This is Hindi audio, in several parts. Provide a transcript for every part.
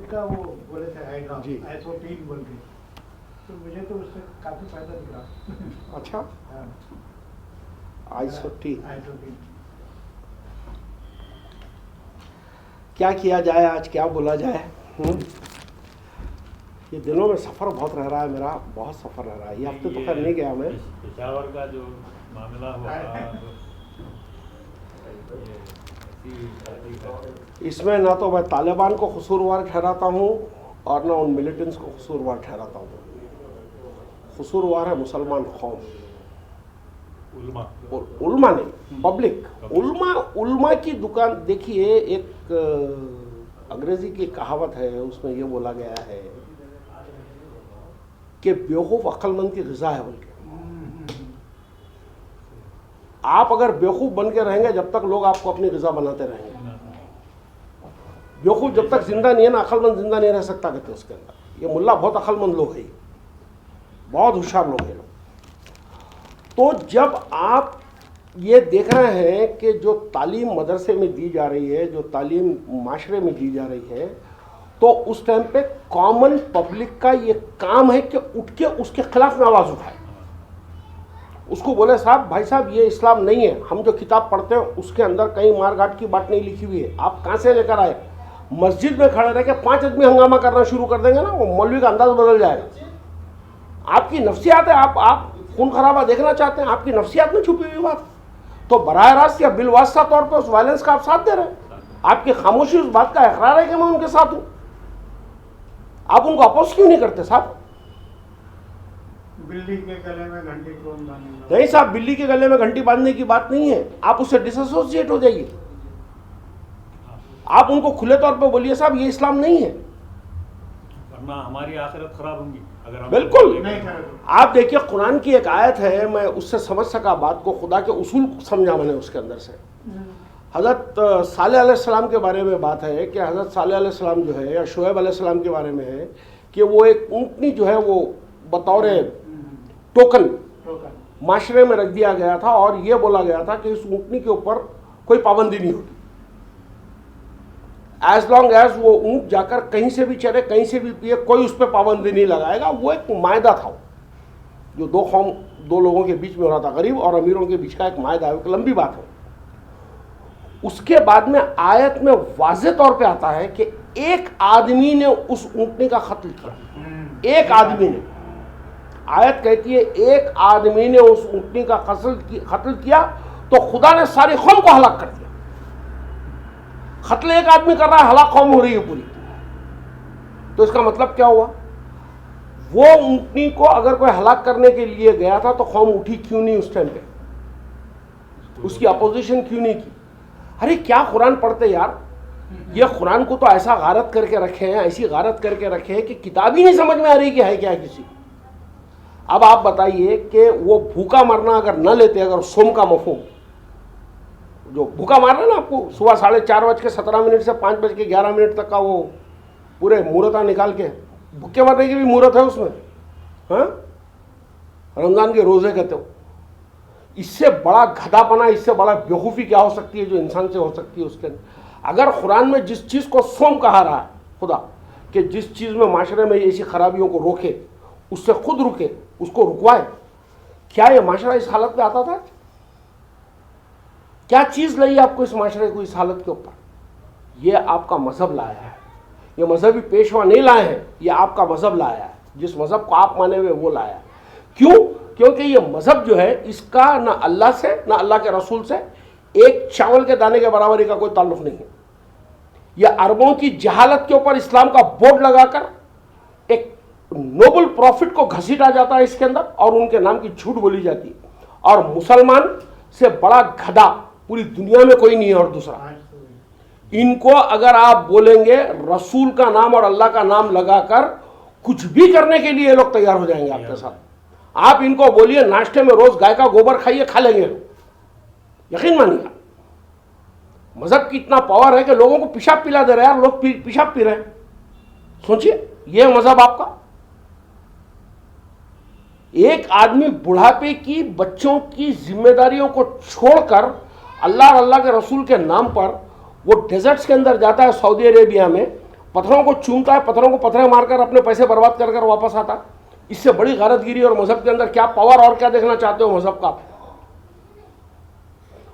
का वो बोले थे हाइड्रा जी। आइसोटीन बोल के, तो मुझे तो उससे काफी फायदा दिख रहा। अच्छा, हाँ, आइसोटीन। आइसोटीन। क्या किया जाए, आज क्या बोला जाए। ये दिनों में सफ़र बहुत रह रहा है मेरा, बहुत सफ़र रह रहा है। ये हफ्ते तो खैर नहीं गया मैं। पेशावर का जो मामला हुआ, इसमें ना तो मैं तालिबान को कसूरवार ठहराता हूँ और ना उन मिलिटेंट्स को कसूरवार ठहराता हूँ। कसूरवार है मुसलमान कौम, उल्मा नहीं, पब्लिक। उल्मा की दुकान देखिए। एक अंग्रेजी की कहावत है, उसमें ये बोला गया है कि बेवकूफ़ अक्लमंद की ग़िज़ा है। बोल के आप अगर बेवकूफ़ बन के रहेंगे जब तक लोग आपको अपनी ग़िज़ा बनाते रहेंगे। बेवकूफ़ जब तक जिंदा नहीं है ना, अक्लमंद जिंदा नहीं रह सकता कहते उसके अंदर। ये मुल्ला बहुत अक्लमंद लोग हैं, बहुत होशियार लोग हैं। तो जब आप ये देख रहे हैं कि जो तालीम मदरसे में दी जा रही है, जो तालीम माशरे में दी जा रही है, तो उस टाइम पे कॉमन पब्लिक का ये काम है कि उठ के उसके खिलाफ में आवाज़ उठाए। उसको बोले साहब, भाई साहब, ये इस्लाम नहीं है। हम जो किताब पढ़ते हैं उसके अंदर कहीं मारकाट की बात नहीं लिखी हुई है। आप कहाँ से लेकर आए? मस्जिद में खड़े रह के 5 आदमी हंगामा करना शुरू कर देंगे ना, वो मौलवी का अंदाज बदल जाएगा। आपकी नफ्सियात है, आप खून खराबा देखना चाहते हैं, आपकी नफ्सियात में छुपी हुई बात। तो बराह रास्त या बिलवास्ता तौर पे उस वायलेंस का आप साथ दे रहे हैं। आपकी खामोशी उस बात का इकरार है कि मैं उनके साथ हूं। आप उनको अपोज क्यों नहीं करते साहब? बिल्ली के गले में घंटी कौन बांधेगा? नहीं साहब, बिल्ली के गले में घंटी बांधने की बात नहीं है। आप उससे डिसएसोसिएट हो जाइए। आप उनको खुले तौर पे बोलिए साहब ये इस्लाम नहीं है, वरना हमारी आखिरत खराब होंगी अगर हम बिल्कुल नहीं करें। आप देखिए, कुरान की एक आयत है, मैं उससे समझ सका बात को, खुदा के उसूल समझा मैंने उसके अंदर से। हज़रत सालेह अलैहिस्सलाम के बारे में बात है कि हज़रत सालेह अलैहिस्सलाम जो है, या शुएब अलैहिस्सलाम के बारे में है कि वो एक ऊँटनी जो है वो बतौर टोकन माशरे में रख दिया गया था, और ये बोला गया था कि इस ऊँटनी के ऊपर कोई पाबंदी नहीं होती। एज लॉन्ग एज वो ऊँट जाकर कहीं से भी चरे, कहीं से भी पिए, कोई उस पर पाबंदी नहीं लगाएगा। वो एक मायदा था जो दो लोगों के बीच में हो रहा था, गरीब और अमीरों के बीच का एक मायदा, एक लंबी बात है। उसके बाद में आयत में वाज़े तौर पे आता है कि एक आदमी ने उस ऊँटनी का कत्ल किया। एक आदमी ने, आयत कहती है एक आदमी ने उस ऊँटनी का कत्ल किया तो खुदा ने सारी कौम को हलाक कर दिया। कत्ल एक आदमी कर रहा है, हलाक कौम हो रही है पूरी। तो इसका मतलब क्या हुआ? वो ऊँटनी को अगर कोई हलाक करने के लिए गया था तो कौम उठी क्यों नहीं उस टाइम पे? उसकी अपोजिशन क्यों नहीं की? अरे क्या कुरान पढ़ते यार। ये कुरान को तो ऐसा गारत करके रखे हैं, ऐसी गारत करके रखे हैं कि किताब ही नहीं समझ में आ रही कि है क्या किसी। अब आप बताइए कि वो भूखा मरना अगर न लेते, अगर सोम का मफहूम, जो भूखा मार रहा है ना आपको, सुबह 4:30 से 5:11 तक का वो पूरे मुहूर्ता निकाल के, भूखे मरने की भी मुहूर्त है उसमें। हाँ, रमज़ान के रोज़े कहते हो। इससे बड़ा गधापना, इससे बड़ा बेवकूफ़ी क्या हो सकती है जो इंसान से हो सकती है उसके अंदर? अगर कुरान में जिस चीज़ को सोम कहा रहा है खुदा, कि जिस चीज़ में माशरे में ऐसी खराबियों को रोके, उससे खुद रुके, उसको रुकवाए, क्या ये माशरा इस हालत में आता था? क्या चीज़ लाई आपको इस माशरे को इस हालत के ऊपर? ये आपका मजहब लाया है। ये मजहबी पेशवा नहीं लाए हैं, ये आपका मजहब लाया है। जिस मजहब को आप माने हुए वो लाया है। क्यों? क्योंकि ये मजहब जो है इसका ना अल्लाह से, ना अल्लाह के रसूल से एक चावल के दाने के बराबरी का कोई ताल्लुक नहीं है। यह अरबों की जहालत के ऊपर इस्लाम का बोर्ड लगाकर एक नोबल प्रॉफिट को घसीटा जाता है इसके अंदर, और उनके नाम की झूठ बोली जाती है। और मुसलमान से बड़ा गधा पूरी दुनिया में कोई नहीं है। और दूसरा, इनको अगर आप बोलेंगे रसूल का नाम और अल्लाह का नाम लगाकर कुछ भी करने के लिए ये लोग तैयार हो जाएंगे आपके साथ। आप इनको बोलिए नाश्ते में रोज गाय का गोबर खाइए, खा लेंगे लोग, यकीन मानिए। मजहब की इतना पावर है कि लोगों को पेशाब पिला दे रहे हैं यार, लोग पेशाब पी रहे हैं। सोचिए, यह मजहब आपका। एक आदमी बुढ़ापे की, बच्चों की जिम्मेदारियों को छोड़कर अल्लाह और अल्लाह के रसूल के नाम पर वो डेजर्ट्स के अंदर जाता है सऊदी अरेबिया में, पत्थरों को चूमता है, पत्थरों को पत्थरें मारकर अपने पैसे बर्बाद कर कर वापस आता है। इससे बड़ी गैरतगिरी और मजहब के अंदर क्या पावर और क्या देखना चाहते हो मजहब का?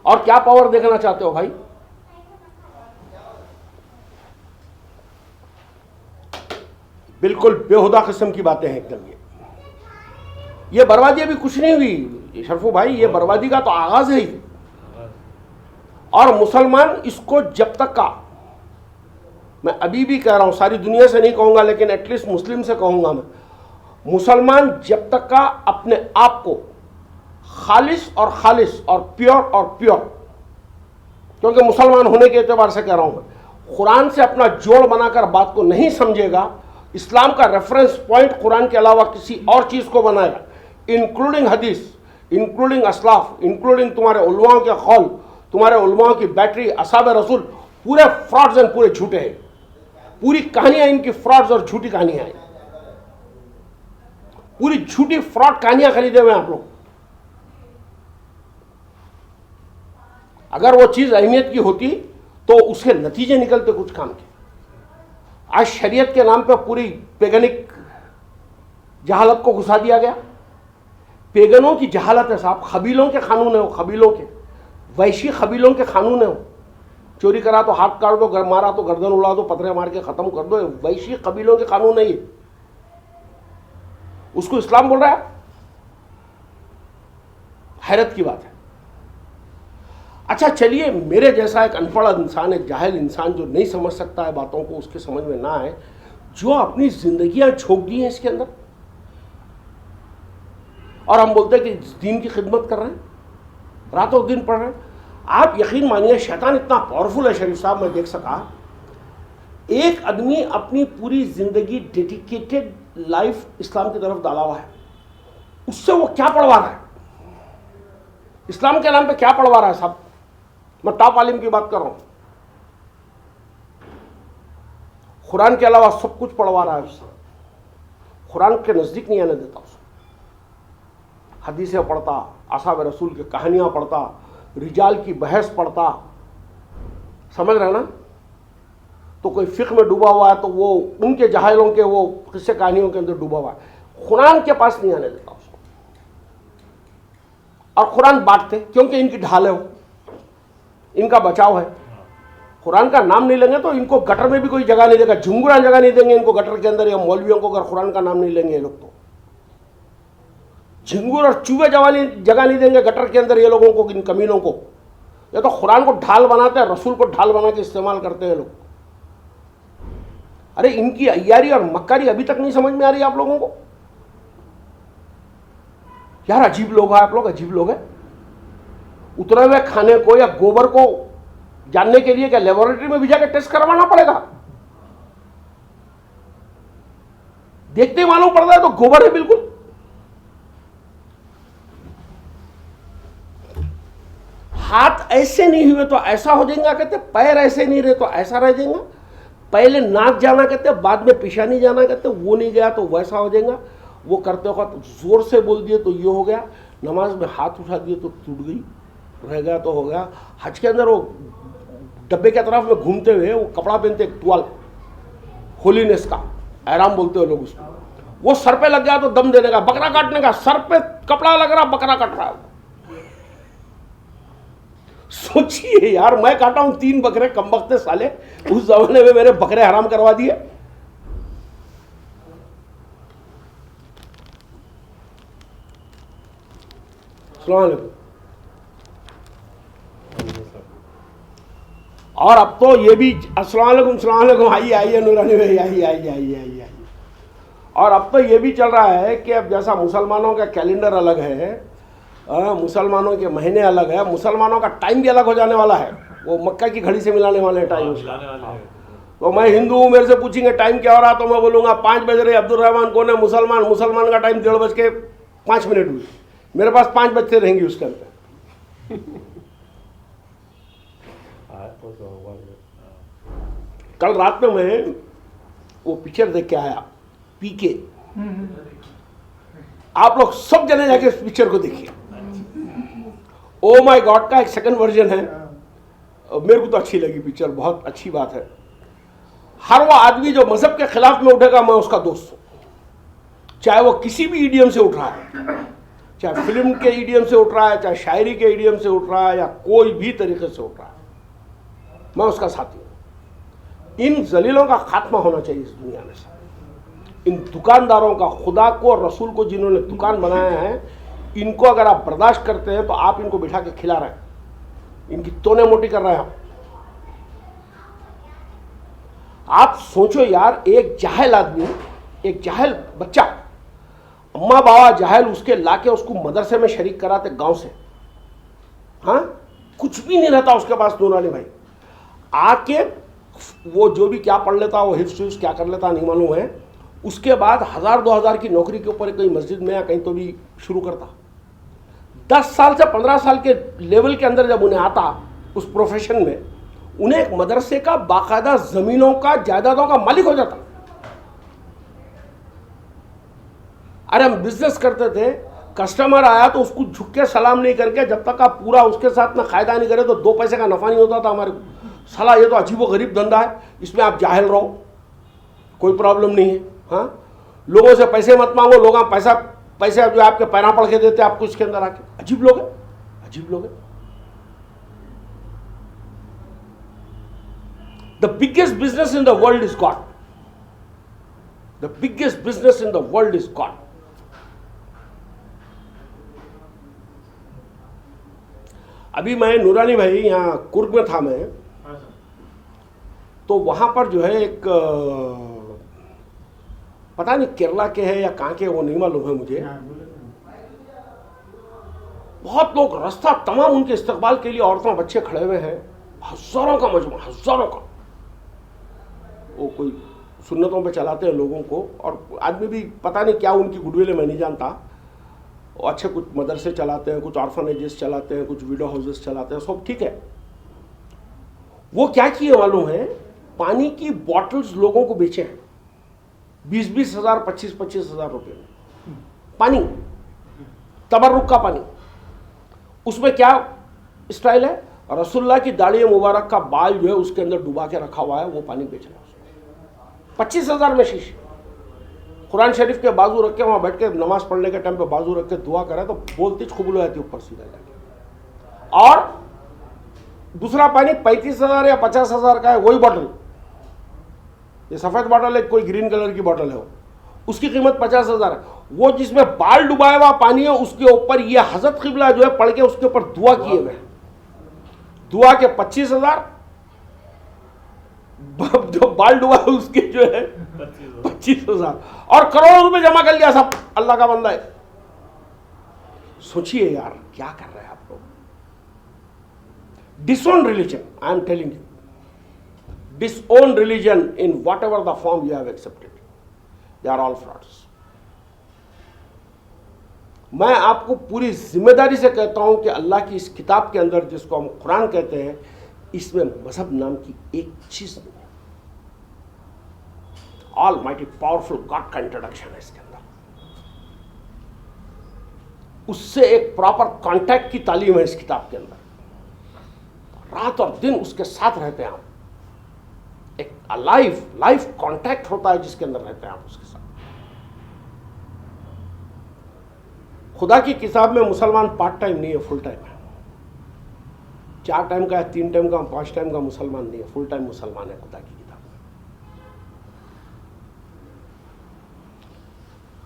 और क्या पावर देखना चाहते हो भाई? बिल्कुल बेहुदा किस्म की बातें हैं एकदम। ये बर्बादी अभी कुछ नहीं हुई शरफू भाई, ये बर्बादी का तो आगाज है ही। और मुसलमान इसको जब तक का, मैं अभी भी कह रहा हूं, सारी दुनिया से नहीं कहूंगा लेकिन एटलीस्ट मुस्लिम से कहूंगा मैं, मुसलमान जब तक का अपने आप को खालिस और प्योर, क्योंकि मुसलमान होने के एतबार से कह रहा हूं मैं, कुरान से अपना जोड़ बनाकर बात को नहीं समझेगा, इस्लाम का रेफरेंस पॉइंट कुरान के अलावा किसी और चीज को बनाएगा, इंक्लूडिंग हदीस, इंक्लूडिंग असलाफ, इंक्लूडिंग तुम्हारे उलमाओं के कौल, तुम्हारे उलमाओं की बैटरी, असहाब रसूल, पूरे फ्रॉड्स एंड पूरे झूठे हैं। पूरी कहानियां इनकी फ्रॉड्स और झूठी कहानियां हैं। पूरी झूठी फ्रॉड कहानियां खरीदे हुए आप लोग। अगर वो चीज अहमियत की होती तो उसके नतीजे निकलते कुछ काम के। आज शरीयत के नाम पर पूरी पेगनिक जहालत को घुसा दिया गया। पेगनों की जहालत है साहब, कबीलों के कानून है वो, कबीलों के वैशी कबीलों के कानून है वो। चोरी करा तो हाथ काट दो, मारा तो गर्दन उड़ा दो, पत्थरे मार के खत्म कर दो, वैशी कबीलों के कानून है ये। उसको इस्लाम बोल रहा है? हैरत की बात है। अच्छा चलिए, मेरे जैसा एक अनपढ़ इंसान, एक जाहिल इंसान जो नहीं समझ सकता है बातों को, उसके समझ में ना आए, जो अपनी जिंदगियां झोंक दी हैं इसके अंदर, और हम बोलते हैं कि दीन की खिदमत कर रहे हैं, रातों दिन पढ़ रहे हैं। आप यकीन मानिए शैतान इतना पावरफुल है शरीफ साहब, मैं देख सका एक आदमी अपनी पूरी जिंदगी डेडिकेटेड लाइफ इस्लाम की तरफ डाला हुआ है, उससे वो क्या पढ़वा रहा है? इस्लाम के नाम पे क्या पढ़वा रहा है साहब? मैं टॉप आलिम की बात कर रहा हूं। कुरान के अलावा सब कुछ पढ़वा रहा है उससे, कुरान के नजदीक नहीं आने देता उसको। हदीसें पढ़ता, असहाब रसूल की कहानियां पढ़ता, रिजाल की बहस पढ़ता, समझ रहे ना? तो कोई फिक्र में डूबा हुआ है तो वो उनके जहालों के वो किस्से कहानियों के अंदर डूबा हुआ है, कुरान के पास नहीं आने देता उसको। और कुरान बांटते क्योंकि इनकी ढाल है वो, इनका बचाव है। कुरान का नाम नहीं लेंगे तो इनको गटर में भी कोई जगह नहीं देगा, झुंगुरा जगह नहीं देंगे इनको गटर के अंदर, या मौलवियों को अगर कुरान का नाम नहीं लेंगे ये लोग तो झिंगुर और चूहे जगह नहीं देंगे गटर के अंदर ये लोगों को, इन कमीनों को। ये तो कुरान को ढाल बनाते हैं, रसूल को ढाल बना के इस्तेमाल करते हैं लोग। अरे इनकी अय्यारी और मक्कारी अभी तक नहीं समझ में आ रही आप लोगों को? यार अजीब लोग हैं आप लोग, अजीब लोग हैं। उतरे हुए खाने को या गोबर को जानने के लिए क्या लेबोरेटरी में भी जाकर टेस्ट करवाना पड़ेगा? देखते ही मालूम पड़ता है तो गोबर है बिल्कुल। हाथ ऐसे नहीं हुए तो ऐसा हो जाएगा कहते, पैर ऐसे नहीं रहे तो ऐसा रह जाएगा, पहले नाक जाना कहते बाद में पेशानी जाना कहते, वो नहीं गया तो वैसा हो जाएगा, वो करते वक्त जोर से बोल दिए तो ये हो गया, नमाज में हाथ उठा दिए तो टूट गई, रह गया तो हो गया। हज के अंदर वो डब्बे के तरफ में घूमते हुए वो कपड़ा पहनते, एक टुवाल होलीनेस का आराम बोलते हो लोग उसको, वो सर पे लग गया तो दम देने का, बकरा काटने का, सर पे कपड़ा लग रहा बकरा काट रहा है। सोचिए यार, मैं काटा हूं 3 बकरे कमबख्ते साले, उस जमाने में मेरे बकरे हराम करवा दिए। अस्सलाम वालेकुम। और अब तो ये भी अस्सलाम वालेकुम, आइए आइए नूरानी भाई, आइए आइए आइए आइए। और अब तो ये भी चल रहा है कि अब जैसा मुसलमानों का कैलेंडर अलग है, मुसलमानों के महीने अलग है, मुसलमानों का टाइम भी अलग हो जाने वाला है। वो मक्का की घड़ी से मिलाने वाले टाइम। तो मैं हिंदू हूँ, मेरे से पूछेंगे टाइम क्या हो रहा, तो मैं बोलूँगा 5 बज रहे। अब्दुल रहमान कौन है? मुसलमान का टाइम 1:05 हुई। मेरे पास 5 बजते रहेंगी उसके अंदर। कल रात में मैं वो पिक्चर देख के आया, पीके। आप लोग सब जने जाके इस पिक्चर को देखिए। ओ माय गॉड का एक सेकंड वर्जन है, मेरे को तो अच्छी लगी पिक्चर, बहुत अच्छी बात है। हर वो आदमी जो मजहब के खिलाफ में उठेगा मैं उसका दोस्त हूं, चाहे वो किसी भी ईडियम से उठ रहा है, चाहे फिल्म के ईडियम से उठ रहा है, चाहे शायरी के ईडियम से उठ रहा है, या कोई भी तरीके से उठ रहा है, मैं उसका साथी हूं। इन जलीलों का खात्मा होना चाहिए इस दुनिया में से। इन दुकानदारों का, खुदा को और रसूल को जिन्होंने दुकान बनाया है, इनको अगर आप बर्दाश्त करते हैं तो आप इनको बिठा के खिला रहे हैं, इनकी तोने मोटी कर रहे हैं। आप सोचो यार, एक जाहिल आदमी, एक जाहिल बच्चा, अम्मा बाबा जाहिल, उसके लाके उसको मदरसे में शरीक कराते गांव से, हाँ, कुछ भी नहीं रहता उसके पास नूरानी भाई, आके वो जो भी क्या पढ़ लेता, वो हिफ्स क्या कर लेता नहीं मालूम है, उसके बाद 1000-2000 की नौकरी के ऊपर कहीं मस्जिद में या कहीं तो भी शुरू करता। 10 साल से 15 साल के लेवल के अंदर जब उन्हें आता उस प्रोफेशन में, उन्हें एक मदरसे का बाकायदा जमीनों का, जायदादों का मालिक हो जाता। अरे हम बिजनेस करते थे, कस्टमर आया तो उसको झुक के सलाम नहीं करके, जब तक आप पूरा उसके साथ में कायदा नहीं करे तो 2 पैसे का नफा नहीं होता था हमारे को। साला ये तो अजीबो गरीब धंधा है, इसमें आप जाहिल रहो, कोई प्रॉब्लम नहीं है। हाँ, लोगों से पैसे मत मांगो, लोग पैसे जो आपके पैरा पड़ के देते आपको इसके अंदर आके। अजीब लोग हैं, अजीब लोग हैं। The biggest business in the world is God. The biggest business in the world is God. अभी मैं नूरानी भाई यहाँ कुर्ग में था मैं, तो वहां पर जो है एक पता नहीं केरला के है या कहाँ के, वो नहीं मालूम है मुझे, बहुत लोग रास्ता तमाम उनके इस्तकबाल के लिए, औरतें बच्चे खड़े हुए हैं, हजारों का मजमा, हजारों का। वो कोई सुन्नतों पे चलाते हैं लोगों को, और आदमी भी पता नहीं क्या उनकी गुडविल है, मैं नहीं जानता। वो अच्छे कुछ मदरसे चलाते हैं, कुछ ऑर्फनेजेस चलाते हैं, कुछ विडो हाउसेस चलाते हैं, सब ठीक है। वो क्या किए मालूम है, पानी की बॉटल्स लोगों को बेचे हैं 20-20 हज़ार, 25-25 हज़ार रुपये में। पानी, तबर्रुक का पानी। उसमें क्या स्टाइल है, रसूलुल्लाह की दाढ़ी मुबारक का बाल जो है उसके अंदर डुबा के रखा हुआ है, वो पानी बेच रहा है उसको 25 हज़ार में शीशी। कुरान शरीफ के बाजू रख के वहाँ बैठ के नमाज पढ़ने के टाइम पे बाजू रख के दुआ करे तो बोलती खुबल हो जाती ऊपर सीधा जाके। और दूसरा पानी 35 हज़ार या 50 हज़ार का है, वही बॉटल, ये सफ़ेद बॉटल है, कोई ग्रीन कलर की बॉटल है, उसकी कीमत 50 हज़ार है। वो जिसमें बाल डुबाया हुआ पानी है उसके ऊपर ये हज़रत क़िबला जो है पढ़ के उसके ऊपर दुआ किए हुए, दुआ के 25 हज़ार, जो बाल डुबा है उसके जो है 25 हज़ार, और करोड़ों रुपए जमा कर लिया सब। अल्लाह का बंदा है। सोचिए यार क्या कर रहे हैं आप लोग। Disown religion, I am telling you, disown religion in whatever the form you have accepted, they are all frauds. मैं आपको पूरी जिम्मेदारी से कहता हूं कि अल्लाह की इस किताब के अंदर, जिसको हम कुरान कहते हैं, इसमें मजहब नाम की एक चीज नहीं है। ऑलमाइटी पावरफुल गॉड का इंट्रोडक्शन है इसके अंदर, उससे एक प्रॉपर कांटेक्ट की तालीम है इस किताब के अंदर। रात और दिन उसके साथ रहते हैं आप, एक लाइफ कांटेक्ट होता है जिसके अंदर रहते हैं आप उसके साथ। खुदा की किताब में मुसलमान पार्ट टाइम नहीं है, फुल टाइम है। 4 टाइम का, 3 टाइम का, 5 टाइम का मुसलमान नहीं है, फुल टाइम मुसलमान है खुदा की किताब में।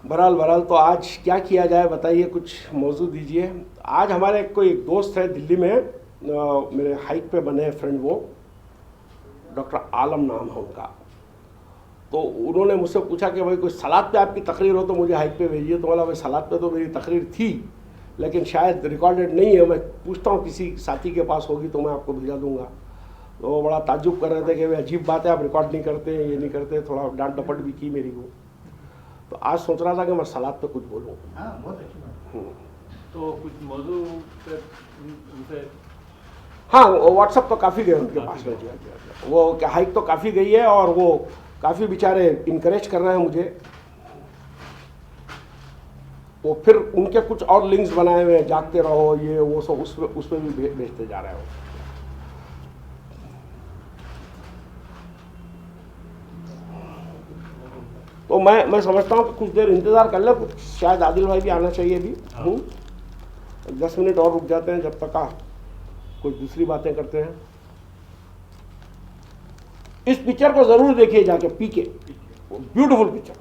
बहरहाल तो आज क्या किया जाए बताइए, कुछ मौजू दीजिए। आज हमारे कोई एक दोस्त है दिल्ली में, मेरे हाइक पे बने फ्रेंड, वो डॉक्टर आलम नाम है उनका। तो उन्होंने मुझसे पूछा कि भाई कोई सलात पे आपकी तकरीर हो तो मुझे हाइक पे भेजिए। तो बोला भाई सलात पे तो मेरी तकरीर थी, लेकिन शायद रिकॉर्डेड नहीं है, मैं पूछता हूँ किसी साथी के पास होगी तो मैं आपको भेजा दूंगा। तो वो बड़ा ताज्जुब कर रहे थे कि भाई अजीब बात है, आप रिकॉर्ड नहीं करते, ये नहीं करते, थोड़ा डांट डपट भी की मेरी को। तो आज सोच रहा था कि मैं सलात पे कुछ बोलूँ। बहुत अच्छी बात। तो कुछ मौजू पे उनसे, हाँ, व्हाट्सअप तो काफ़ी गए उनके पास में, वो क्या हाइक तो काफ़ी गई है, और वो काफ़ी बेचारे इनकरेज कर रहे हैं मुझे। वो फिर उनके कुछ और लिंक्स बनाए हुए हैं, जागते रहो, ये वो सब, उसमें भी भेजते जा रहे हो। तो मैं समझता हूँ कि कुछ देर इंतज़ार कर ले, कुछ शायद आदिल भाई भी आना चाहिए अभी। 10 मिनट और रुक जाते हैं, जब तक कुछ दूसरी बातें करते हैं। इस पिक्चर को ज़रूर देखिए जाके, पीके, ब्यूटीफुल पिक्चर।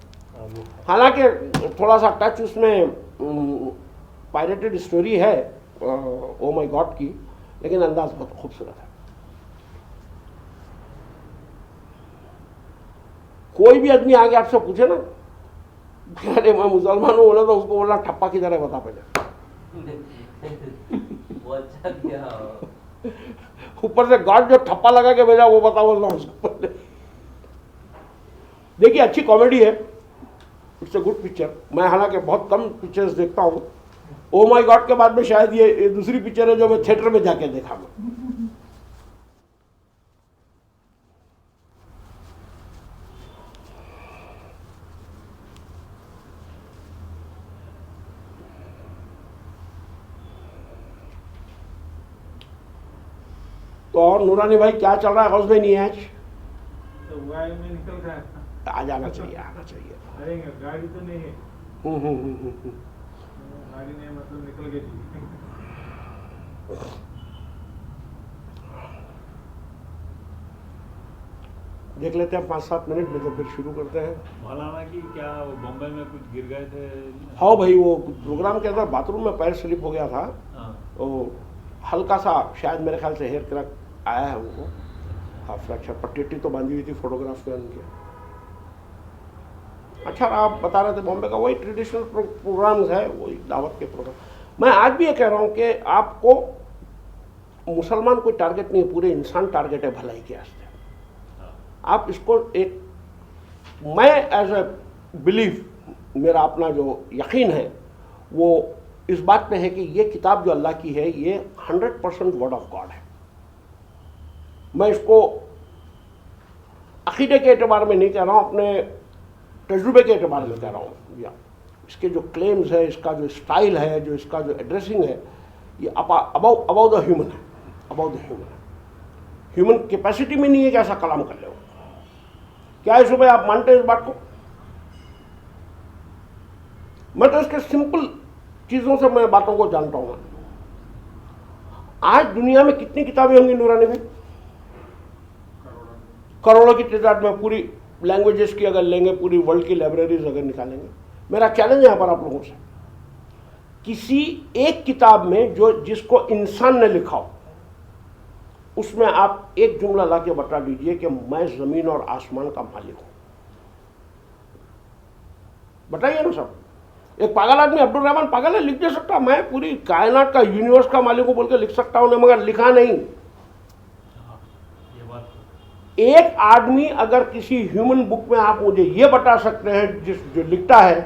हालांकि थोड़ा सा टच उसमें पायरेटेड स्टोरी है ओ माय गॉड की, लेकिन अंदाज बहुत खूबसूरत है। कोई भी आदमी आगे आपसे पूछे ना, अरे मैं मुसलमान हूँ बोला, तो उसको बोलना ठप्पा की तरह बता पहले। वो अच्छा किया। ऊपर से गॉड जो ठप्पा लगा के भेजा वो बता बोलना उसको पहले। देखिए अच्छी कॉमेडी है, इट्स अ गुड पिक्चर। मैं हालांकि बहुत कम पिक्चर्स देखता हूँ। ओ माय गॉड के बाद में शायद ये दूसरी पिक्चर है जो मैं थिएटर में जाके देखा मैं। तो और नूरानी भाई क्या चल रहा है हाउस में? नहीं है आज तो गाड़ी में निकल गया। आ जाना चाहिए, आना चाहिए। अरे गाड़ी तो नहीं है, गाड़ी नहीं मतलब निकल गई थी। देख लेते हैं 5-7 मिनट में, तो फिर शुरू करते हैं। मौलाना की क्या वो बम्बई में कुछ गिर गए थे? हाँ भाई, वो प्रोग्राम के अंदर बाथरूम में पैर स्लिप हो गया था। हाँ। तो हल्का सा शायद मेरे ख्याल से हेयर क्रैक आया है उनको। हाँ, फ्रैक्चर, पट्टी तो बांधी हुई थी फोटोग्राफ में उनके। अच्छा, आप बता रहे थे बॉम्बे का वही ट्रेडिशनल प्रोग्राम्स है, वही दावत के प्रोग्राम। मैं आज भी ये कह रहा हूँ कि आपको मुसलमान कोई टारगेट नहीं है, पूरे इंसान टारगेट है भलाई के वास्ते। आप इसको एक, मैं एज ए बिलीव, मेरा अपना जो यकीन है वो इस बात पे है कि ये किताब जो अल्लाह की है ये 100% वर्ड ऑफ गॉड है। मैं इसको अकीदे के एतबार में नहीं कह रहा हूँ, अपने तजुर्बे के एतबार में कह रहा हूँ। या इसके जो क्लेम्स है, इसका जो स्टाइल है, जो इसका जो एड्रेसिंग है, ये अबाउ द ह्यूमन है, अबाउ द ह्यूमन है। ह्यूमन कैपेसिटी में नहीं है कि ऐसा कलाम कर ले। क्या इस सुबह आप मानते हैं इस बात को? मैं तो इसके सिंपल चीजों से मैं बातों को जानता हूं। आज दुनिया में कितनी किताबें होंगी नूरानी भाई? करोड़ों की तादाद में, पूरी लैंग्वेजेस की अगर लेंगे, पूरी वर्ल्ड की लाइब्रेरीज अगर निकालेंगे। मेरा चैलेंज है यहाँ पर आप लोगों से, किसी एक किताब में जो जिसको इंसान ने लिखा हो, उसमें आप एक जुमला लाके बता दीजिए कि मैं जमीन और आसमान का मालिक हूं। बताइए ना सब। एक पागल आदमी, अब्दुल रहमान पागल है, लिख दे सकता मैं पूरी कायनात का, यूनिवर्स का मालिक हूं बोल के लिख सकता हूं, मगर लिखा नहीं। ये बात एक आदमी अगर किसी ह्यूमन बुक में आप मुझे ये बता सकते हैं जो लिखता है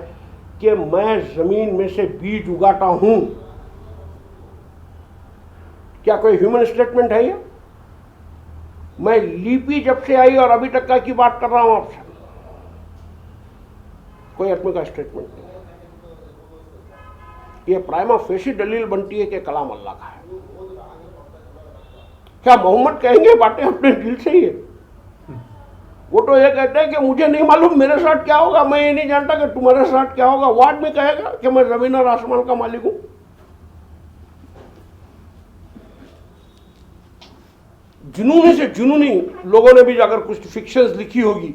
कि मैं जमीन में से बीज उगाता हूं, क्या कोई ह्यूमन स्टेटमेंट है ये? मैं लिपि जब से आई और अभी तक का की बात कर रहा हूं आपसे, कोई आदमी का स्टेटमेंट नहीं। ये प्राइमा फेशी दलील बनती है कि कलाम अल्लाह का है। क्या मोहम्मद कहेंगे बातें अपने दिल से ही है? वो तो ये कहते हैं कि मुझे नहीं मालूम मेरे साथ क्या होगा, मैं ये नहीं जानता कि तुम्हारे साथ क्या होगा। वो आदमी कहेगा कि मैं जमीन और आसमान का मालिक हूं। जुनूनी से जुनूनी लोगों ने भी अगर कुछ फिक्शंस लिखी होगी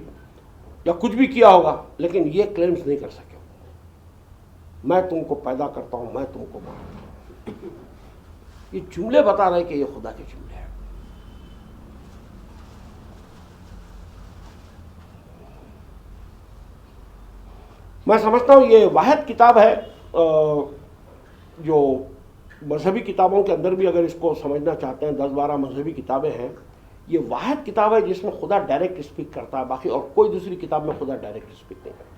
या कुछ भी किया होगा, लेकिन ये क्लेम्स नहीं कर सके। मैं तुमको पैदा करता हूं, मैं तुमको मारता हूं। ये जुमले बता रहे कि ये खुदा के जुमले हैं। मैं समझता हूं ये वाहिद किताब है जो मजहबी किताबों के अंदर भी अगर इसको समझना चाहते हैं, 10-12 मजहबी किताबें हैं, ये वाहिद किताब है जिसमें खुदा डायरेक्ट स्पीक करता है। बाकी और कोई दूसरी किताब में खुदा डायरेक्ट स्पीक नहीं करता।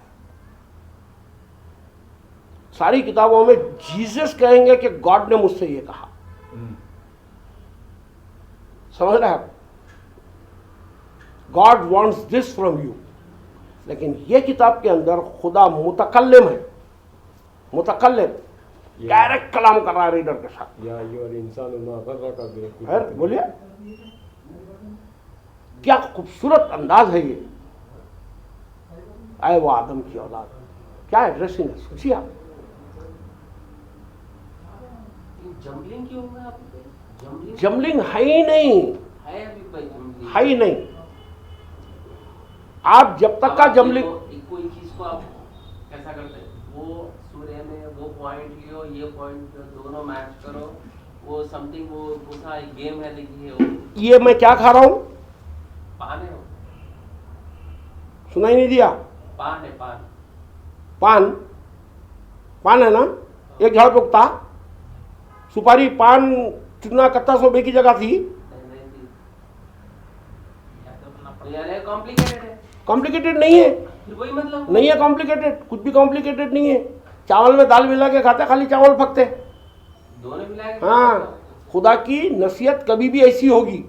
सारी किताबों में जीसस कहेंगे कि गॉड ने मुझसे ये कहा। समझ रहे आप? God wants this from you. लेकिन ये किताब के अंदर खुदा मुतकल्लिम है, मुतकल्लिम डायरेक्ट कलाम कर रहा है रीडर के साथ। खैर बोलिए, क्या खूबसूरत अंदाज है ये। आए वो आदम की औलाद, क्या एड्रेसिंग है, सोचिए आप। जमलिंग क्यों होगा आप पे? जमलिंग जमलिंग है ही नहीं, है अभी भाई जमलिंग है ही नहीं। आप जब तक का जमलिंग, कोई चीज को आप ऐसा करते हैं, वो सूर्य में वो पॉइंट लियो, ये पॉइंट दोनों मैच करो, वो समथिंग वो सा गेम है, देखिए वो ये मैं क्या खा रहा हूं, पान है, सुनाई नहीं दिया? पान है, पान पान, पान है ना, एक झाड़ पे उगता सुपारी, पान चुना कत्ता 100 की जगह थी। यार कॉम्प्लिकेटेड है, कॉम्प्लिकेटेड नहीं है, फिर वही मतलब नहीं है कॉम्प्लिकेटेड, कुछ भी कॉम्प्लिकेटेड नहीं है। चावल में दाल मिला के खाते, खाली चावल फकते। दोनों मिला के हाँ, खुदा की नसीहत कभी भी ऐसी होगी।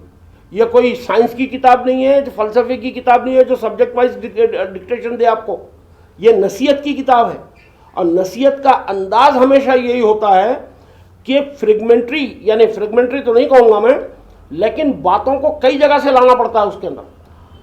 ये कोई साइंस की किताब नहीं है, जो फलसफे की किताब नहीं है, जो सब्जेक्ट वाइज डिक्टेशन दे आपको। ये नसीहत की किताब है, और नसीहत का अंदाज हमेशा यही होता है कि फ्रेगमेंट्री, यानी फ्रेगमेंट्री तो नहीं कहूँगा मैं, लेकिन बातों को कई जगह से लाना पड़ता है उसके अंदर।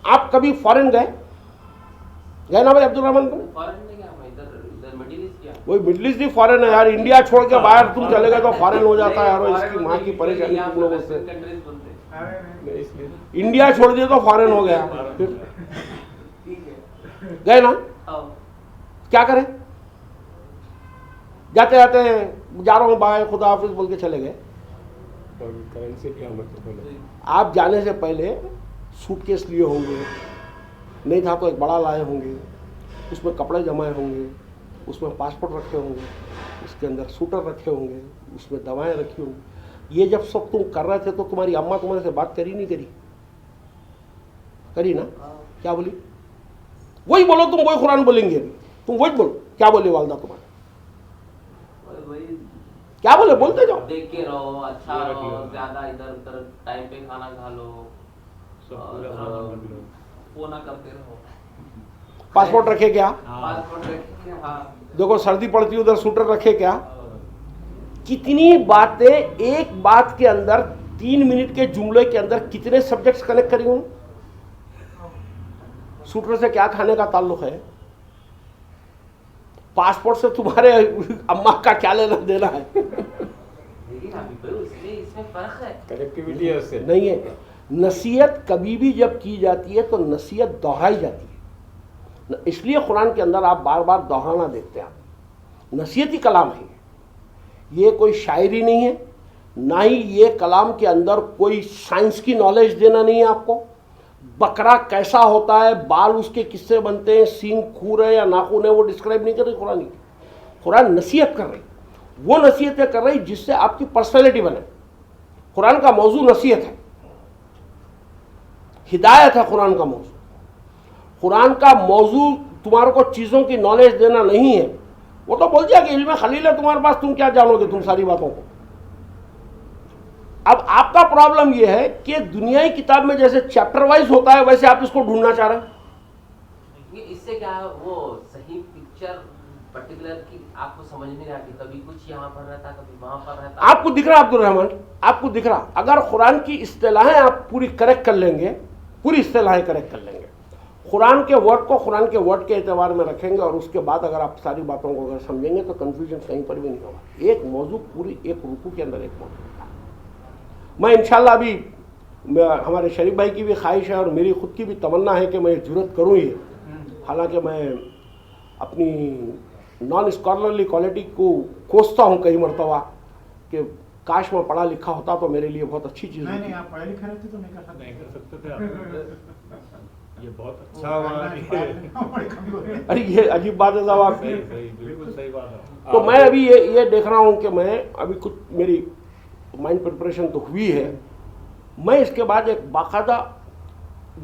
आप कभी फॉरेन गए ना भाई अब्दुल रहमान? तुम फॉरेन में क्या, इधर मिडिल ईस्ट क्या, वही मिडिल ईस्ट ही फॉरेन है यार। इंडिया छोड़ के बाहर तुम चले गए तो फॉरेन हो जाता है यार, इसकी माँ की परेशानी तुम लोगों से। कंट्रीज बोलते हैं। अरे नहीं, इंडिया छोड़ दिए तो फॉरेन हो गया। फिर ठीक है, गए ना, आओ क्या करें, जाते जाते जा रहा हूँ बाय खुदा हाफिज बोल के चले गए। करेंसी क्या मतलब? आप जाने से पहले सूटकेस लिए होंगे, नहीं था तो एक बड़ा लाए होंगे, उसमें कपड़े जमाए होंगे, उसमें पासपोर्ट रखे होंगे, उसके अंदर सूटर रखे होंगे, उसमें दवाएं रखी होंगी। ये जब सब तुम कर रहे थे तो तुम्हारी अम्मा तुम्हारे से बात करी नहीं करी? करी ना? क्या बोली? वही बोलो तुम, वही कुरान बोलेंगे अभी तुम, वही बोलो। क्या बोले वालदा तुम्हारे? वही क्या बोले? बोलते जाओ। देख के रहो, अच्छा रहो, ज्यादा इधर उधर टाइम पे खाना खा लो, सब पूरा सामान रख लो। वो ना करते रहो। पासपोर्ट रखे क्या? हाँ, पासपोर्ट रखे, हाँ देखो सर्दी पड़ती है उधर सूटर रखे क्या? कितनी बातें एक बात के अंदर, 3 मिनट के जुमले के अंदर कितने सब्जेक्ट्स कनेक्ट करी हूं। सूटर से क्या खाने का ताल्लुक है? पासपोर्ट से तुम्हारे अम्मा का क्या लेना देना है? लेकिन अभी भाई इसमें फर्क है, कनेक्टिविटी है उससे। नहीं है। नसीहत कभी भी जब की जाती है तो नसीहत दोहराई जाती है, इसलिए कुरान के अंदर आप बार बार दोहराना देखते हैं। आप नसीहती कलाम है, ये कोई शायरी नहीं है, ना ही ये कलाम के अंदर कोई साइंस की नॉलेज देना नहीं है आपको। बकरा कैसा होता है, बाल उसके किससे बनते हैं, सींग खूर है या नाखून है, वो डिस्क्राइब नहीं कर रही कुरान की। कुरान नसीहत कर रही, वो नसीहतें कर रही जिससे आपकी पर्सनैलिटी बने। कुरान का मौजू नसीहत है, हिदायत है कुरान का मौजू। कुरान का मौजू तुम्हारे को चीज़ों की नॉलेज देना नहीं है। वो तो बोल दिया कि इल्म खलील है तुम्हारे पास, तुम क्या जानोगे तुम सारी बातों को। अब आपका प्रॉब्लम यह है कि दुनियाई किताब में जैसे चैप्टर वाइज होता है वैसे आप इसको ढूंढना चाह रहे हैं। ये इससे क्या है, वो सही पिक्चर पर्टिकुलर की आपको समझ नहीं आती, कभी कुछ यहाँ पर रहता, कभी वहां पर रहता। आपको दिख रहा अब्दुल रहमान, आपको दिख रहा? अगर कुरान की इस्तिलाहें आप पूरी करेक्ट कर लेंगे, पूरी इस्तिलाहें करेक्ट कर लेंगे, कुरान के वर्ड को कुरान के वर्ड के एतबार में रखेंगे, और उसके बाद अगर आप सारी बातों को अगर समझेंगे तो कंफ्यूजन कहीं पर भी नहीं होगा। एक मौजू पूरी एक रुकू के अंदर एक मौजू। मैं इंशाल्लाह अभी हमारे शरीफ भाई की भी ख्वाहिश है और मेरी खुद की भी तमन्ना है कि मैं जुर्रत करूँ ये। हालांकि मैं अपनी नॉन स्कॉलरली क्वालिटी को कोसता हूँ कई मरतबा कि काश मैं पढ़ा लिखा होता तो मेरे लिए बहुत अच्छी चीज़ नहीं होती। आप पढ़े लिखे रहते तो नहीं कर सकते। नहीं कर सकते थे आप। ये बहुत अच्छा हुआ। अरे ये अजीब बात है साहब सही आपकी। सही, बिल्कुल सही बात है। तो मैं अभी ये देख रहा हूँ कि मैं अभी कुछ मेरी माइंड प्रिपरेशन तो हुई है, मैं इसके बाद एक बाकायदा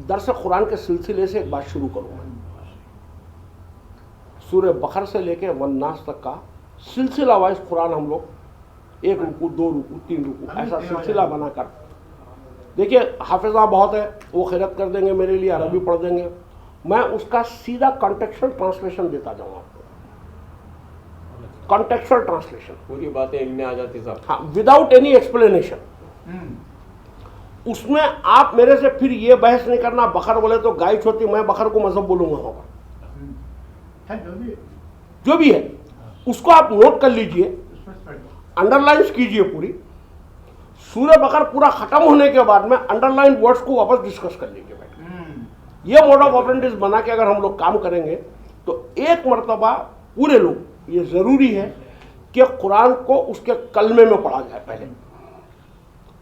दरस कुरान के सिलसिले से एक बात शुरू करूँगा। सूरह बकर से लेके वन्नास तक का सिलसिला वाइज कुरान हम लोग 1 रुकू 2 रुकू 3 रुकू ऐसा सिलसिला बनाकर, देखिए हाफिज़ा बहुत है, वो खैरत कर देंगे मेरे लिए, अरबी पढ़ देंगे, मैं उसका सीधा कॉन्टेक्चुअल ट्रांसलेशन देता जाऊँगा आपको। कॉन्टेक्चुअल ट्रांसलेशन, पूरी बातें इनमें आ जाती साहब। हाँ, विदाउट एनी एक्सप्लेनेशन। उसमें आप मेरे से फिर ये बहस नहीं करना बकर बोले तो गाय छोटी, मैं बकर को मजहब बोलूंगा होगा। है जो भी है उसको आप नोट कर लीजिए, स्पष्ट अंडरलाइन कीजिए पूरी। सूरह बकरा पूरा खत्म होने के बाद में अंडरलाइन वर्ड्स को वापस डिस्कस कर लीजिए बैठ के। ये मोड ऑफ ऑपरेंडिस बना के अगर हम लोग काम करेंगे तो एक मर्तबा पूरे लोग, ये जरूरी है कि कुरान को उसके कलमे में पढ़ा जाए। पहले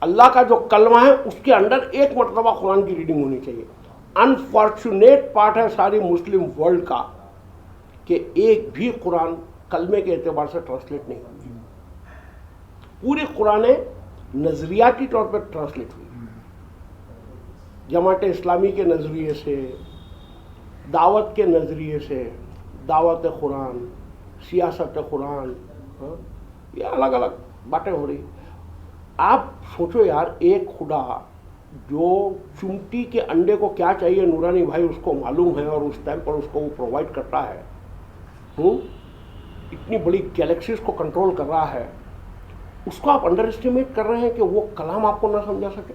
अल्लाह का जो कलमा है उसके अंदर एक मर्तबा कुरान की रीडिंग होनी चाहिए। अनफॉर्चुनेट पार्ट है सारी मुस्लिम वर्ल्ड का कि एक भी कुरान कलमे के एतबार से ट्रांसलेट नहीं हुई। पूरी कुरान नजरियाती तौर पर ट्रांसलेट हुई, जमात इस्लामी के नजरिए से, दावत के नजरिए से, दावत कुरान, सियासत कुरान, ये अलग अलग बातें हो रही। आप सोचो यार, एक खुदा जो चुमटी के अंडे को क्या चाहिए नूरानी भाई उसको मालूम है और उस टाइम पर उसको वो प्रोवाइड करता है। इतनी बड़ी गैलेक्सीज को कंट्रोल कर रहा है, उसको आप अंडर एस्टिमेट कर रहे हैं कि वो कलाम आपको ना समझा सके।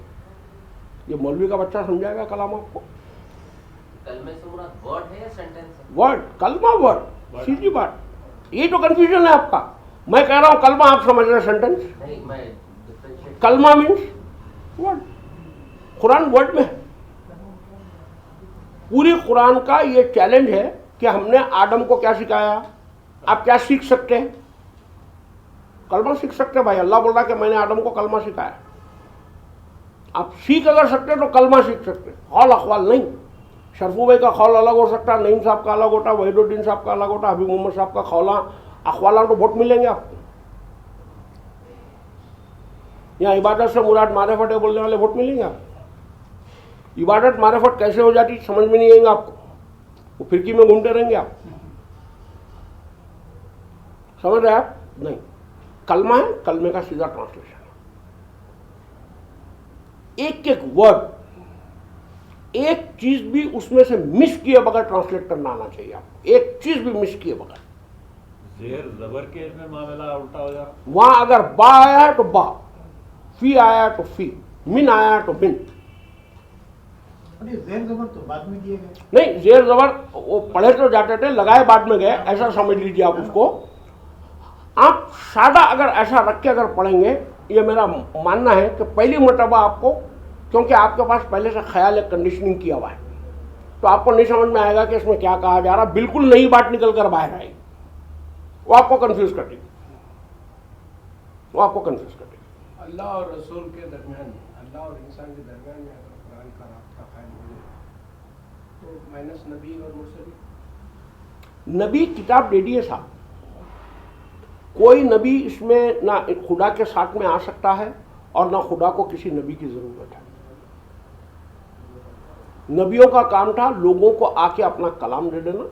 ये मौलवी का बच्चा समझाएगा कलाम आपको? कलमे से मुराद वर्ड है या सेंटेंस है? वर्ड, कलमा वर्ड, सीधी बात। ये तो कंफ्यूजन है आपका। मैं कह रहा हूं कलमा, आप समझ रहे सेंटेंस। नहीं, मैं डिफरेंशिएट। कलमा मीन्स वर्ड, कुरान वर्ड में है। पूरी कुरान का ये चैलेंज है कि हमने आदम को क्या सिखाया, आप क्या सीख सकते हैं? कलमा सीख सकते हैं भाई। अल्लाह बोल रहा कि मैंने आदम को कलमा सिखाया। आप सीख अगर सकते तो कलमा सीख सकते, कौल अखवाल नहीं। शरफू भाई का कौल अलग हो सकता है, नईम साहब का अलग होता है, वहीदुद्दीन साहब का अलग होता है, हबीब मोहम्मद साहब का कौला अखवाला तो वोट मिलेंगे आपको। यहाँ इबादत से मुराद मारिफत है बोलने वाले वोट मिलेंगे आपको। इबादत मारिफत कैसे हो जाती समझ में नहीं आएगा आपको, वो फिरकी में घूमते रहेंगे आप। समझ रहे आप? नहीं, कलमा है, कलमे का सीधा ट्रांसलेशन। एक एक वर्ड, एक चीज भी उसमें से मिस किए बगैर ट्रांसलेट करना आना चाहिए आपको। एक चीज भी मिस किए बगैर। जेर जबर के इसमें मामला उल्टा हो जाए। वहां अगर बा आया है तो बा, फी आया है तो फी, मिन आया है तो मिन। जेर जबर तो बाद में दिए गए। नहीं, जेर जबर वो पढ़े तो जाते थे, लगाए बाद में गए, ऐसा समझ लीजिए आप उसको। आप सादा अगर ऐसा रख के अगर पढ़ेंगे, ये मेरा मानना है कि पहली मरतबा आपको, क्योंकि आपके पास पहले से ख्याल कंडीशनिंग किया हुआ है, तो आपको नहीं समझ में आएगा कि इसमें क्या कहा जा रहा। बिल्कुल नई बात निकल कर बाहर आएगी, वो आपको कंफ्यूज कर देगी, वो आपको कंफ्यूज कर देगी। अल्लाह और रसूल के दरमियान, अल्लाह और इंसान के दरमियान में अगर कुरान का रास्ता कायम हो जाए तो माइनस नबी और मुरसली। नबी किताब दे दिए साहब, कोई नबी इसमें ना खुदा के साथ में आ सकता है और ना खुदा को किसी नबी की जरूरत है। नबियों का काम था लोगों को आके अपना कलाम दे देना।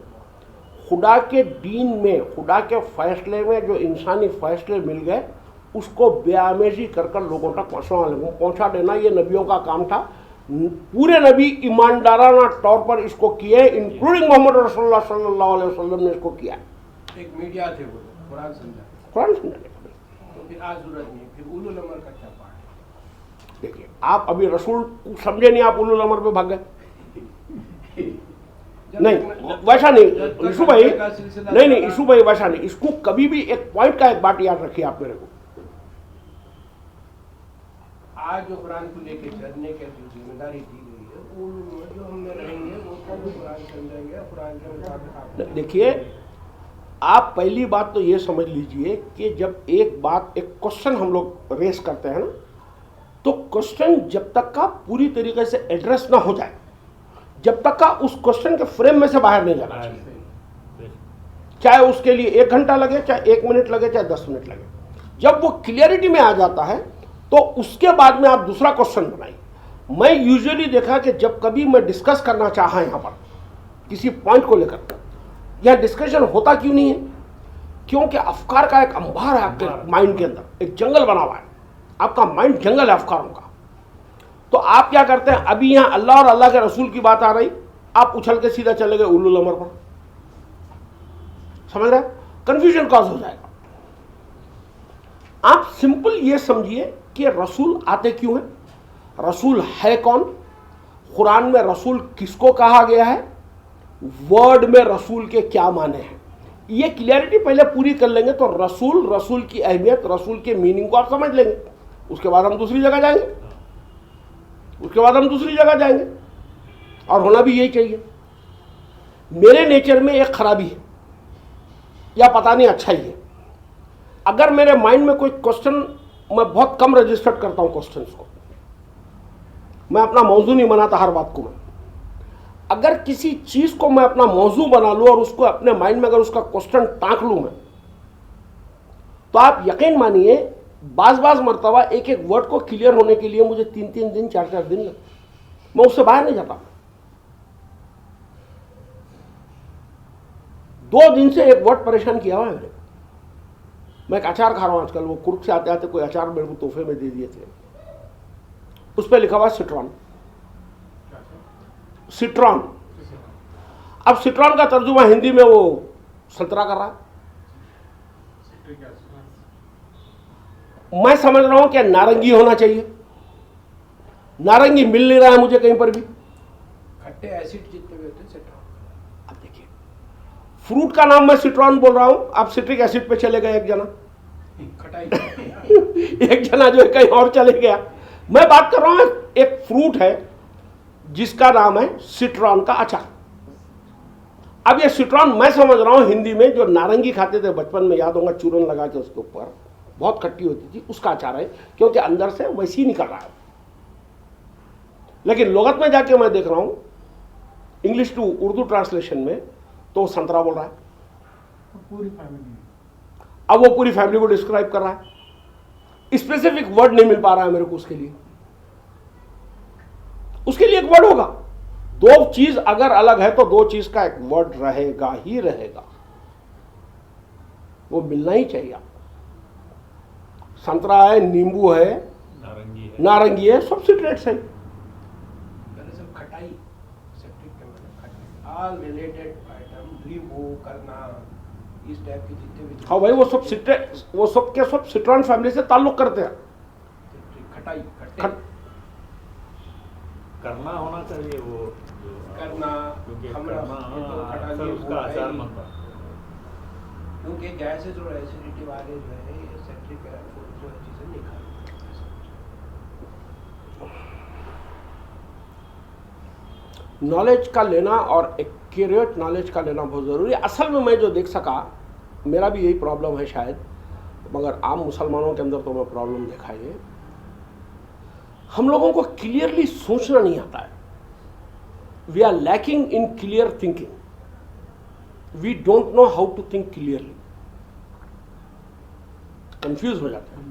खुदा के दीन में, खुदा के फैसले में जो इंसानी फैसले मिल गए उसको बेआमेजी कर कर लोगों तक पहुंचा देना, ये नबियों का काम था। पूरे नबी ईमानदाराना तौर पर इसको किए, इंक्लूडिंग मोहम्मद रसूलुल्लाह सल्लल्लाहु अलैहि वसल्लम ने इसको किया। एक मीडिया थे वो, कुरान समझा, कुरान समझाने का। तो फिर आज जरूरत नहीं, फिर उलुल अमर का क्या पार्ट? देखिए, आप अभी रसूल समझे नहीं, आप उलुल अमर पे भाग गए। नहीं, वैसा नहीं ईशु भाई, नहीं ईशु भाई, वैसा नहीं। इसको कभी भी एक पॉइंट का एक बात याद रखिए आप मेरे को। आज जो कुरान को लेके चलने की जो जिम्मेदारी दी गई है, वो जो हम रहेंगे वो कब कुरान समझेंगे, कुरान के मुताबिक। देखिए, आप पहली बात तो ये समझ लीजिए कि जब एक बात, एक क्वेश्चन हम लोग रेस करते हैं ना, तो क्वेश्चन जब तक का पूरी तरीके से एड्रेस ना हो जाए, जब तक का उस क्वेश्चन के फ्रेम में से बाहर नहीं जाना चाहिए। चाहे उसके लिए 1 घंटा लगे, चाहे 1 मिनट लगे, चाहे 10 मिनट लगे। जब वो क्लियरिटी में आ जाता है तो उसके बाद में आप दूसरा क्वेश्चन बनाइए। मैं यूजुअली देखा कि जब कभी मैं डिस्कस करना चाहा यहाँ पर किसी पॉइंट को लेकर, यह डिस्कशन होता क्यों नहीं है? क्योंकि अफकार का एक अंबार है आपके माइंड के अंदर, एक जंगल बना हुआ है। आपका माइंड जंगल है अफकारों का। तो आप क्या करते हैं, अभी यहाँ अल्लाह और अल्लाह के रसूल की बात आ रही, आप उछल के सीधा चले गए उलुल अमर पर। समझ रहे? कंफ्यूजन कॉज हो जाएगा। आप सिंपल ये समझिए कि रसूल आते क्यों हैं, रसूल है कौन, कुरान में रसूल किसको कहा गया है, वर्ड में रसूल के क्या माने हैं, ये क्लियरिटी पहले पूरी कर लेंगे तो रसूल, रसूल की अहमियत, रसूल के मीनिंग को आप समझ लेंगे। उसके बाद हम दूसरी जगह जाएंगे, और होना भी यही चाहिए। मेरे नेचर में एक खराबी है, या पता नहीं अच्छा ही है, अगर मेरे माइंड में कोई क्वेश्चन, मैं बहुत कम रजिस्टर्ड करता हूं क्वेश्चंस को, मैं अपना मौजू नहीं बनाता हर बात को। मैं अगर किसी चीज को मैं अपना मौजू बना लूं और उसको अपने माइंड में अगर उसका क्वेश्चन टाँक लूं मैं, तो आप यकीन मानिए बाज मरतबा एक एक वर्ड को क्लियर होने के लिए मुझे 3-3 दिन 4-4 दिन लगते, मैं उससे बाहर नहीं जाता। 2 दिन से एक वर्ड परेशान किया हुआ है मैंने। मैं एक अचार खा रहा हूं आजकल, वो कुर्क से आते आते कोई अचार मेरे को तोहफे में दे दिए थे, उस पर लिखा हुआ सिट्रॉन। सिट्रॉन, अब सिट्रॉन का तर्जुमा हिंदी में वो संतरा कर रहा है। मैं समझ रहा हूं कि नारंगी होना चाहिए, नारंगी मिल नहीं रहा है मुझे कहीं पर भी। खट्टे एसिड जितने भी होते हैं सिट्रॉन। अब देखिए, फ्रूट का नाम मैं सिट्रॉन बोल रहा हूं, आप सिट्रिक एसिड पे चले गए एक जना, खटाई एक जना जो है कहीं और चले गया। मैं बात कर रहा हूं एक फ्रूट है जिसका नाम है सिट्रॉन का अचार। अब ये सिट्रॉन मैं समझ रहा हूं हिंदी में जो नारंगी खाते थे बचपन में, याद होगा, चूरन लगा के उसके ऊपर बहुत खट्टी होती थी, उसका अचार है, क्योंकि अंदर से वैसी निकल रहा है। लेकिन लुगत में जाके मैं देख रहा हूं इंग्लिश टू उर्दू ट्रांसलेशन में, तो वो संतरा बोल रहा है। पूरी फैमिली, अब वो पूरी फैमिली को डिस्क्राइब कर रहा है, स्पेसिफिक वर्ड नहीं मिल पा रहा है मेरे को उसके लिए एक वर्ड होगा। 2 चीज अगर अलग है तो 2 चीज का एक वर्ड रहेगा ही रहेगा, वो मिलना ही चाहिए। संतरा है, नींबू है, नारंगी है, सब सिट्रेट्स है। दरअसल खटाई, सेप्टिक के मतलब खटाई, ऑल रिलेटेड आइटम, नींबू करना, इस टाइप के जितने भी। हाँ भाई, वो सब सिट्रेट, वो सब के सब सिट्रॉन फैमिली से ताल्लुक करते हैं। खटाई, खट्टे करना होना चाहिए, वो करना, क्योंकि खमरा, करना, ये तो हाँ, खटाई अक्सर वो उसका है आचार ही। बनता है। क्योंकि गैसेज और एसिडिटी वाले जो है ये सेप्टिक फूड जो है चीजें नहीं खाते। नॉलेज का लेना और एक्यूरेट नॉलेज का लेना बहुत ज़रूरी है। असल में मैं जो देख सका, मेरा भी यही प्रॉब्लम है शायद, मगर आम मुसलमानों के अंदर तो मैं प्रॉब्लम देखा ये, हम लोगों को क्लियरली सोचना नहीं आता है। We are lacking in clear thinking, we don't know how to think clearly, confuse हो जाते हैं।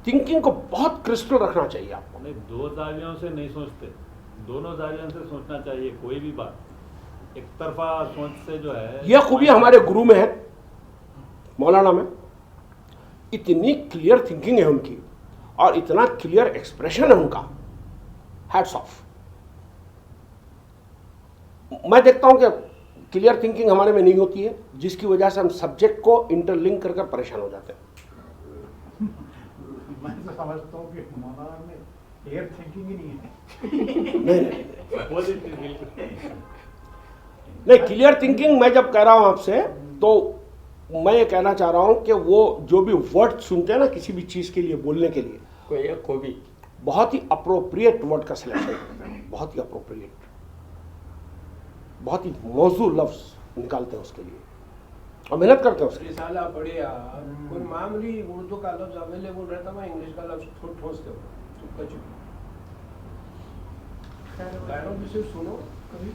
थिंकिंग को बहुत क्रिस्टल रखना चाहिए आपको। नहीं, 2 जावियों से नहीं सोचते, दोनों जावियों से सोचना चाहिए। कोई भी बात एक तरफा सोच से जो है, यह खूबी हमारे गुरु में है, मौलाना में। इतनी क्लियर थिंकिंग है उनकी और इतना क्लियर एक्सप्रेशन है उनका, हैट्स ऑफ। मैं देखता हूं कि क्लियर थिंकिंग हमारे में नहीं होती है, जिसकी वजह से हम सब्जेक्ट को इंटरलिंक कर परेशान हो जाते हैं। मैं तो समझता हूँ कि मौलाना में क्लियर थिंकिंग ही नहीं है। नहीं, क्लियर थिंकिंग मैं जब कह रहा हूं आपसे, तो मैं ये कहना चाह रहा हूं कि वो जो भी वर्ड सुनते हैं ना किसी भी चीज के लिए बोलने के लिए, कोई एक खूबी, बहुत ही अप्रोप्रिएट वर्ड का सिलेक्शन करते हैं, बहुत ही अप्रोप्रिएट, बहुत ही मौजू लफ्ज निकालते हैं उसके लिए और मेहनत करते हैं उसके लिए। रिसाला पढ़े यार, कोई मामूली उर्दू का लफ्ज अवेलेबल रहता है, इंग्लिश का लफ्ज ठोसते हो, चुपका चुप। गानों की सिर्फ सुनो कभी,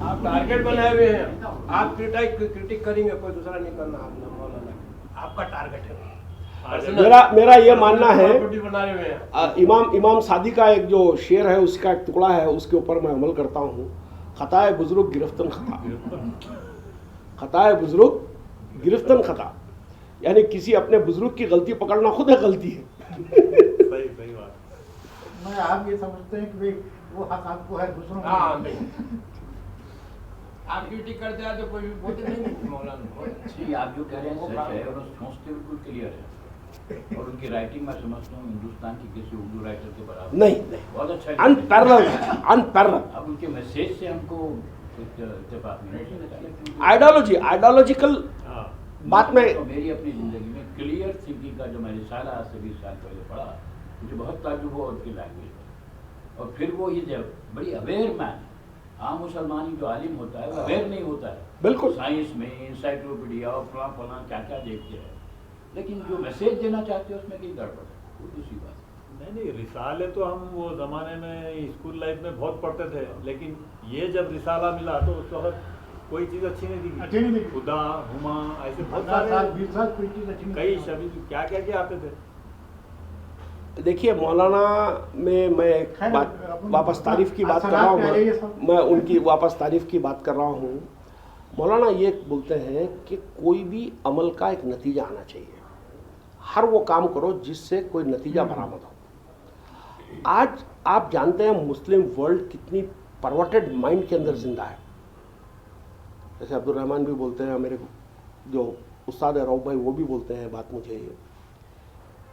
आप टारगेट बनाए हुए हैं, आप क्रिटिक करेंगे, कोई दूसरा नहीं करना। आपने मौलाना आपका टारगेट है। मेरा ये मानना है, बनाए हुए हैं। इमाम सादी का एक जो शेर है उसका एक टुकड़ा है, उसके ऊपर मैं अमल करता हूँ। खताए बुजुर्ग गिरफ्तन खता, खताए बुजुर्ग गिरफ्तन खता, यानी किसी अपने बुजुर्ग की गलती पकड़ना खुद एक गलती है। सही बात। मैं आप ये समझते हैं कि भाई वो हक आपको है, दूसरों को हाँ, नहीं। आप ड्यूटी करते हैं तो कोई भी बोलते नहीं मौलाना बहुत अच्छी। आप जो कह रहे हैं सच है और सोच के बिल्कुल क्लियर है। और उनकी राइटिंग मैं समझता हूँ हिंदुस्तान की किसी उर्दू राइटर के बराबर नहीं बहुत अच्छा है। अनपैरेलल। अब उनके मैसेज से हमको इत्तेफाक नहीं। आइडियोलॉजिकल हाँ, बात में तो मेरी अपनी ज़िंदगी में क्लियर थिंकिंग का जो मैंने रिसाला आज से 20 साल पहले पढ़ा, मुझे बहुत ताज्जुब हुआ उनकी लैंग्वेज में। और फिर वो ये जब बड़ी अवेयर मैन, आम मुसलमानी जो आलिम होता है वो अवेयर नहीं होता है बिल्कुल। साइंस में इंसाइक्लोपीडिया और फलां फलां क्या क्या देखते हैं, लेकिन जो मैसेज देना चाहते हैं उसमें कहीं गड़बड़ है, वो दूसरी बात है। नहीं रिसाले तो हम वो ज़माने में स्कूल लाइफ में बहुत पढ़ते थे, लेकिन ये जब रिसाला मिला तो उस वक्त कोई चीज़ अच्छी नहीं दिखी। अच्छी नहीं दिखी। खुदा हुमा ऐसे बहुत 15 साल सारे 20 साल कोई चीज़ अच्छी नहीं कई लगती। शब्द क्या आते थे। देखिए मौलाना में मैं एक खैर, बात अपन वापस तारीफ की बात कर रहा असलात पे आ जाइए हूँ, सब। मैं उनकी वापस तारीफ की बात कर रहा हूँ। मौलाना ये बोलते हैं कि कोई भी अमल का एक नतीजा आना चाहिए, हर वो काम करो जिससे कोई नतीजा बरामद हो। आज आप जानते हैं मुस्लिम वर्ल्ड कितनी परवर्टेड माइंड के अंदर जिंदा है। जैसे अब्दुल रहमान भी बोलते हैं, मेरे जो उस्ताद है रऊफ भाई वो भी बोलते हैं बात मुझे ये,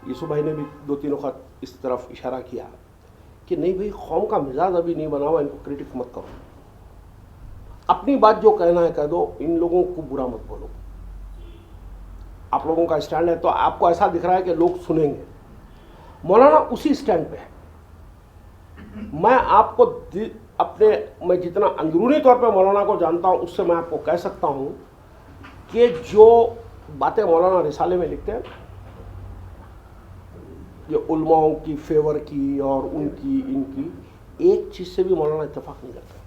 यूसुफ भाई ने भी 2-3 वक्त इस तरफ इशारा किया कि नहीं भाई कौम का मिजाज अभी नहीं बना हुआ, इनको क्रिटिक मत करो, अपनी बात जो कहना है कह दो, इन लोगों को बुरा मत बोलो। आप लोगों का स्टैंड है तो आपको ऐसा दिख रहा है कि लोग सुनेंगे। मौलाना उसी स्टैंड पे है। मैं आपको मैं जितना अंदरूनी तौर पे मौलाना को जानता हूं उससे मैं आपको कह सकता हूं कि जो बातें मौलाना रिसाले में लिखते हैं, जो उलमाओं की फेवर की और उनकी इनकी, एक चीज से भी मौलाना इत्तेफाक नहीं करते।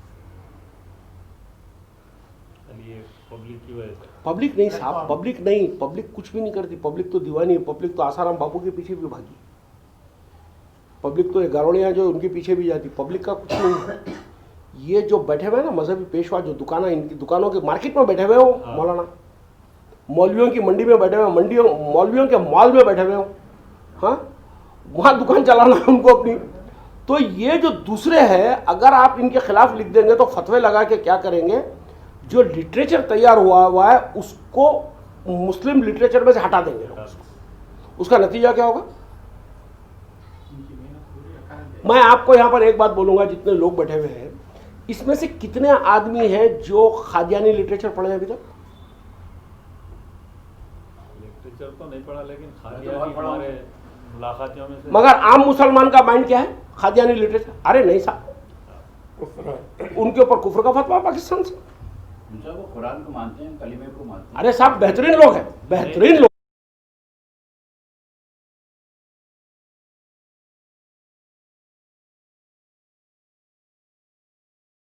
ये पब्लिक की वजह से पब्लिक नहीं साहब, पब्लिक नहीं, पब्लिक कुछ भी नहीं करती। पब्लिक तो दीवानी है, पब्लिक तो आसाराम बापू के पीछे भी भागी, पब्लिक तो ये गारोड़ियाँ जो उनके पीछे भी जाती, पब्लिक का कुछ नहीं है। ये जो बैठे हुए हैं ना मजहबी पेशवा, जो दुकाना इनकी दुकानों के मार्केट में बैठे हुए हो मौलाना, मौलवियों की मंडी में बैठे हुए, मौलवियों के मॉल में बैठे हुए हो, हाँ वहाँ दुकान चलाना है उनको अपनी। तो ये जो दूसरे हैं, अगर आप इनके खिलाफ लिख देंगे तो फतवे लगा के क्या करेंगे, जो लिटरेचर तैयार हुआ है उसको मुस्लिम लिटरेचर में से हटा देंगे लोग। उसका नतीजा क्या होगा? मैं आपको यहाँ पर एक बात बोलूँगा, जितने लोग बैठे हुए हैं इसमें से कितने आदमी हैं जो खादियानी लिटरेचर पढ़े हैं अभी तक? लिटरेचर तो नहीं पढ़ा, लेकिन खादियानी हमारे मुलाकातियों में से। मगर आम मुसलमान का माइंड क्या है? खादियानी लिटरेचर। अरे नहीं साहब, उनके ऊपर कुफ्र का फतवा पाकिस्तान से। वो कुरान को मानते हैं, कलीमे को मानते हैं। अरे साहब बेहतरीन लोग हैं, बेहतरीन लोग।